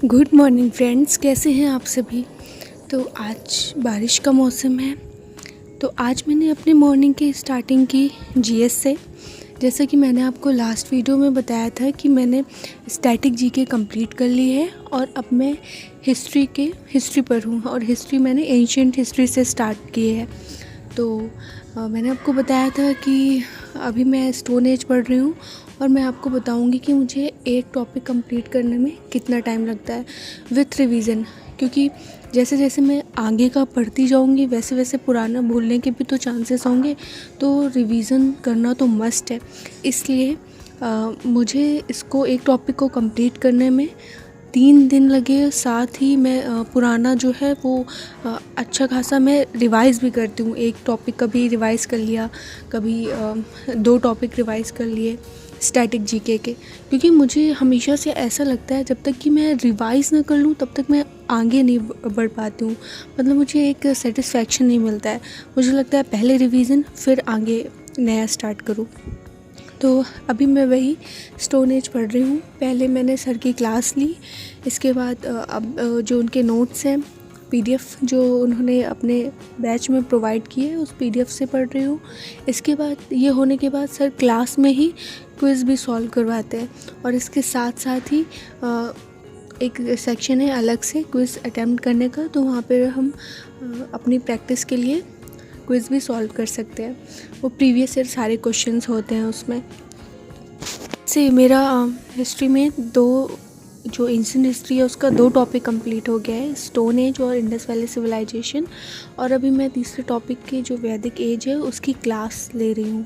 Good morning friends, कैसे हैं आप सभी। तो आज बारिश का मौसम है, तो आज मैंने अपनी मॉर्निंग की स्टार्टिंग की जीएस से। जैसा कि मैंने आपको लास्ट वीडियो में बताया था कि मैंने स्टैटिक जीके कंप्लीट कर ली है और अब मैं हिस्ट्री पर हूँ और हिस्ट्री मैंने एंशिएंट हिस्ट्री से स्टार्ट की है। तो मैंने आपको बताया था कि अभी मैं स्टोन एज पढ़ रही हूँ और मैं आपको बताऊँगी कि मुझे एक टॉपिक कंप्लीट करने में कितना टाइम लगता है विथ रिवीजन, क्योंकि जैसे जैसे मैं आगे का पढ़ती जाऊँगी वैसे वैसे पुराना भूलने के भी तो चांसेस होंगे, तो रिवीजन करना तो मस्ट है। इसलिए मुझे इसको एक टॉपिक को कंप्लीट करने में 3 दिन लगे। साथ ही मैं पुराना जो है वो अच्छा खासा मैं रिवाइज़ भी करती हूँ। एक टॉपिक कभी रिवाइज़ कर लिया, कभी 2 टॉपिक रिवाइज़ कर लिए स्टैटिक जीके के, क्योंकि मुझे हमेशा से ऐसा लगता है जब तक कि मैं रिवाइज़ ना कर लूँ तब तक मैं आगे नहीं बढ़ पाती हूँ। मतलब मुझे एक सेटिस्फेक्शन नहीं मिलता है। मुझे लगता है पहले रिवीजन फिर आगे नया स्टार्ट करूँ। तो अभी मैं वही स्टोन एज पढ़ रही हूँ। पहले मैंने सर की क्लास ली, इसके बाद अब जो उनके नोट्स हैं पीडीएफ जो उन्होंने अपने बैच में प्रोवाइड किए उस पीडीएफ से पढ़ रही हूँ। इसके बाद ये होने के बाद सर क्लास में ही क्विज़ भी सॉल्व करवाते हैं और इसके साथ साथ ही एक सेक्शन है अलग से क्विज़ अटेम्प्ट करने का, तो वहाँ पर हम अपनी प्रैक्टिस के लिए क्विज़ भी सॉल्व कर सकते हैं। वो प्रीवियस ईयर सारे क्वेश्चंस होते हैं उसमें से। मेरा हिस्ट्री में जो एंशिएंट हिस्ट्री है उसका 2 टॉपिक कंप्लीट हो गया है, स्टोन एज और इंडस वैली सिविलाइजेशन। और अभी मैं तीसरे टॉपिक की जो वैदिक एज है उसकी क्लास ले रही हूँ।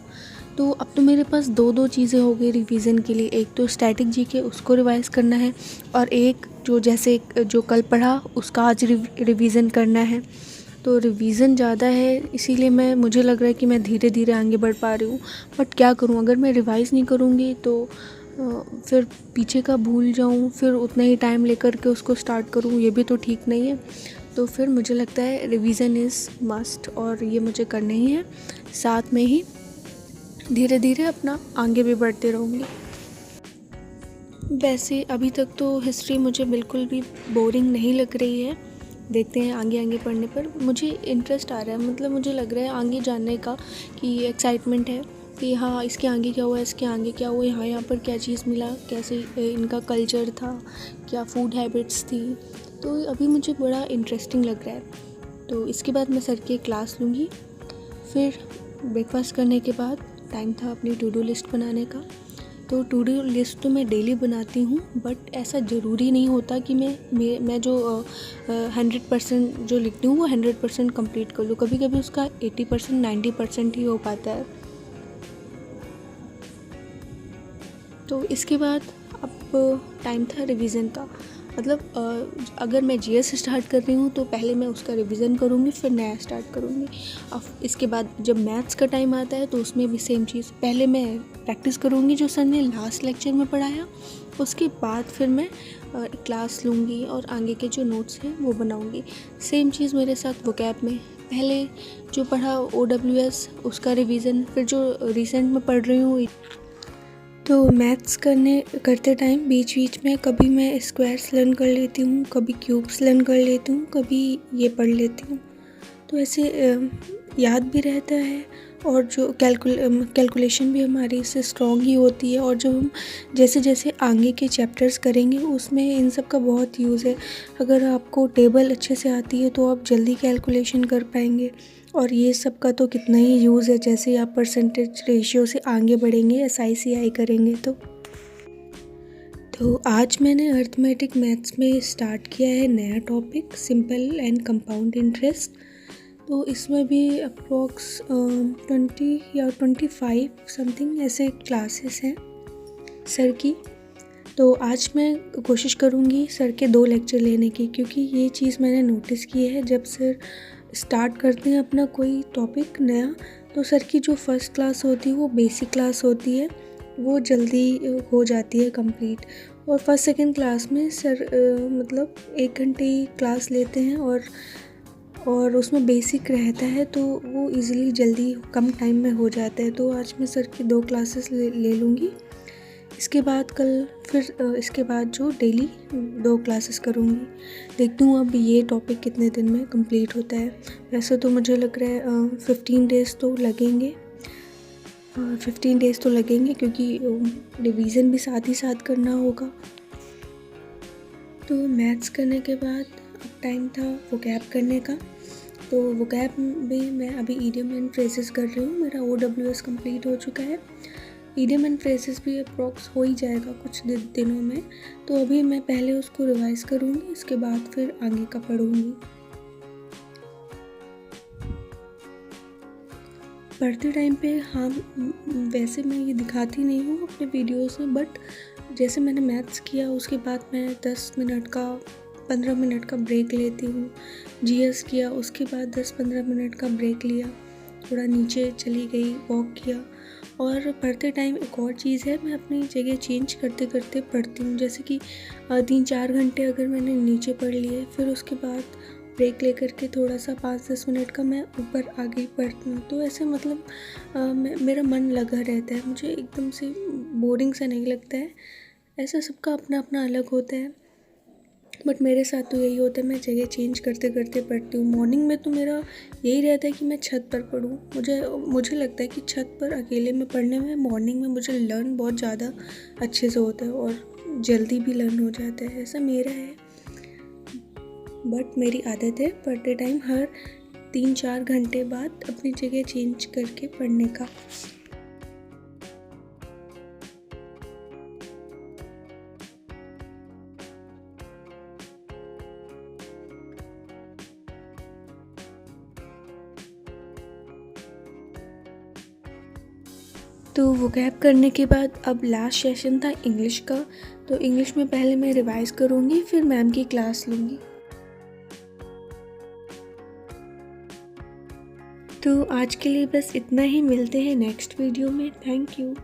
तो अब तो मेरे पास दो चीज़ें हो गई रिवीजन के लिए। एक तो स्टैटिक जीके उसको रिवाइज़ करना है और एक जो कल पढ़ा उसका आज रिवीजन करना है। तो रिवीज़न ज़्यादा है, इसीलिए मुझे लग रहा है कि मैं धीरे धीरे आगे बढ़ पा रही हूँ। बट क्या करूँ, अगर मैं रिवाइज़ नहीं करूँगी तो फिर पीछे का भूल जाऊँ, फिर उतना ही टाइम लेकर के उसको स्टार्ट करूँ, ये भी तो ठीक नहीं है। तो फिर मुझे लगता है रिवीज़न इज़ मस्ट और ये मुझे करना ही है। साथ में ही धीरे धीरे अपना आगे भी बढ़ते रहूँगी। वैसे अभी तक तो हिस्ट्री मुझे बिल्कुल भी बोरिंग नहीं लग रही है। देखते हैं आगे पढ़ने पर मुझे इंटरेस्ट आ रहा है। मतलब मुझे लग रहा है आगे जानने का कि एक्साइटमेंट है कि हाँ इसके आगे क्या हुआ, इसके आगे क्या हुआ, यहाँ पर क्या चीज़ मिला, कैसे इनका कल्चर था, क्या फूड हैबिट्स थी। तो अभी मुझे बड़ा इंटरेस्टिंग लग रहा है। तो इसके बाद मैं सर की क्लास लूँगी। फिर ब्रेकफास्ट करने के बाद टाइम था अपनी टू डू लिस्ट बनाने का। तो टू डू लिस्ट तो मैं डेली बनाती हूँ, बट ऐसा ज़रूरी नहीं होता कि मैं जो 100% जो लिखती हूँ वो 100% कंप्लीट कर लूँ। कभी कभी उसका 80% 90% ही हो पाता है। तो इसके बाद अब टाइम था रिवीजन का। मतलब अगर मैं जीएस स्टार्ट कर रही हूँ तो पहले मैं उसका रिवीजन करूँगी, फिर नया स्टार्ट करूँगी। अब इसके बाद जब मैथ्स का टाइम आता है तो उसमें भी सेम चीज़, पहले मैं प्रैक्टिस करूँगी जो सर ने लास्ट लेक्चर में पढ़ाया, उसके बाद फिर मैं क्लास लूँगी और आगे के जो नोट्स हैं वो बनाऊँगी। सेम चीज़ मेरे साथ वोकैब में, पहले जो पढ़ा OWS उसका रिवीजन, फिर जो रिसेंट में पढ़ रही हूँ। तो मैथ्स करते टाइम बीच बीच में कभी मैं स्क्वायर्स लर्न कर लेती हूँ, कभी क्यूब्स लर्न कर लेती हूँ, कभी ये पढ़ लेती हूँ। तो ऐसे याद भी रहता है और जो कैलकुलेशन भी हमारी इससे स्ट्रॉन्ग ही होती है। और जब हम जैसे जैसे आगे के चैप्टर्स करेंगे उसमें इन सब का बहुत यूज़ है। अगर आपको टेबल अच्छे से आती है तो आप जल्दी कैलकुलेशन कर पाएंगे, और ये सब का तो कितना ही यूज़ है। जैसे आप परसेंटेज रेशियो से आगे बढ़ेंगे SICI करेंगे तो आज मैंने अर्थमेटिक मैथ्स में स्टार्ट किया है नया topic, simple and compound interest. तो इसमें भी अप्रॉक्स 20 या 25 समथिंग ऐसे क्लासेस हैं सर की। तो आज मैं कोशिश करूँगी सर के 2 लेक्चर लेने की, क्योंकि ये चीज़ मैंने नोटिस की है जब सर स्टार्ट करते हैं अपना कोई टॉपिक नया, तो सर की जो फर्स्ट क्लास होती है वो बेसिक क्लास होती है, वो जल्दी हो जाती है कंप्लीट। और फर्स्ट सेकंड क्लास में सर मतलब 1 घंटे ही क्लास लेते हैं और उसमें बेसिक रहता है, तो वो इजीली जल्दी कम टाइम में हो जाता है। तो आज मैं सर की 2 क्लासेस ले लूँगी। इसके बाद कल फिर इसके बाद जो डेली 2 क्लासेस करूँगी। देखती हूँ अब ये टॉपिक कितने दिन में कंप्लीट होता है। वैसे तो मुझे लग रहा है 15 डेज़ तो लगेंगे। 15 डेज़ तो लगेंगे क्योंकि रिवीज़न भी साथ ही साथ करना होगा। तो मैथ्स करने के बाद अब टाइम था वोकैब करने का। तो वोकैब में मैं अभी ईडियम एंड फ्रेजेस कर रही हूँ। मेरा OWS कंप्लीट हो चुका है। ईडियम एंड फ्रेजेस भी अप्रॉक्स हो ही जाएगा कुछ दिनों में। तो अभी मैं पहले उसको रिवाइज़ करूँगी, इसके बाद फिर आगे का पढ़ूँगी। पढ़ते टाइम पे हाँ, वैसे मैं ये दिखाती नहीं हूँ अपने वीडियोस में, बट जैसे मैंने मैथ्स किया उसके बाद मैं 10 मिनट का 15 मिनट का ब्रेक लेती हूँ। GS किया उसके बाद 10-15 मिनट का ब्रेक लिया, थोड़ा नीचे चली गई, वॉक किया। और पढ़ते टाइम एक और चीज़ है, मैं अपनी जगह चेंज करते करते पढ़ती हूँ। जैसे कि 3-4 घंटे अगर मैंने नीचे पढ़ लिए, फिर उसके बाद ब्रेक लेकर के थोड़ा सा 5-10 मिनट का मैं ऊपर आगे पढ़ती हूँ। तो ऐसे मतलब मेरा मन लगा रहता है, मुझे एकदम से बोरिंग सा नहीं लगता है। ऐसा सबका अपना अपना अलग होता है, बट मेरे साथ तो यही होता है, मैं जगह चेंज करते करते पढ़ती हूँ। मॉर्निंग में तो मेरा यही रहता है कि मैं छत पर पढूँ। मुझे लगता है कि छत पर अकेले में पढ़ने में मॉर्निंग में मुझे लर्न बहुत ज़्यादा अच्छे से होता है और जल्दी भी लर्न हो जाता है, ऐसा मेरा है। बट मेरी आदत है पढ़ते टाइम हर 3-4 घंटे बाद अपनी जगह चेंज करके पढ़ने का। तो वोकैब करने के बाद अब लास्ट सेशन था इंग्लिश का। तो इंग्लिश में पहले मैं रिवाइज़ करूँगी, फिर मैम की क्लास लूँगी। तो आज के लिए बस इतना ही, मिलते हैं नेक्स्ट वीडियो में। Thank you.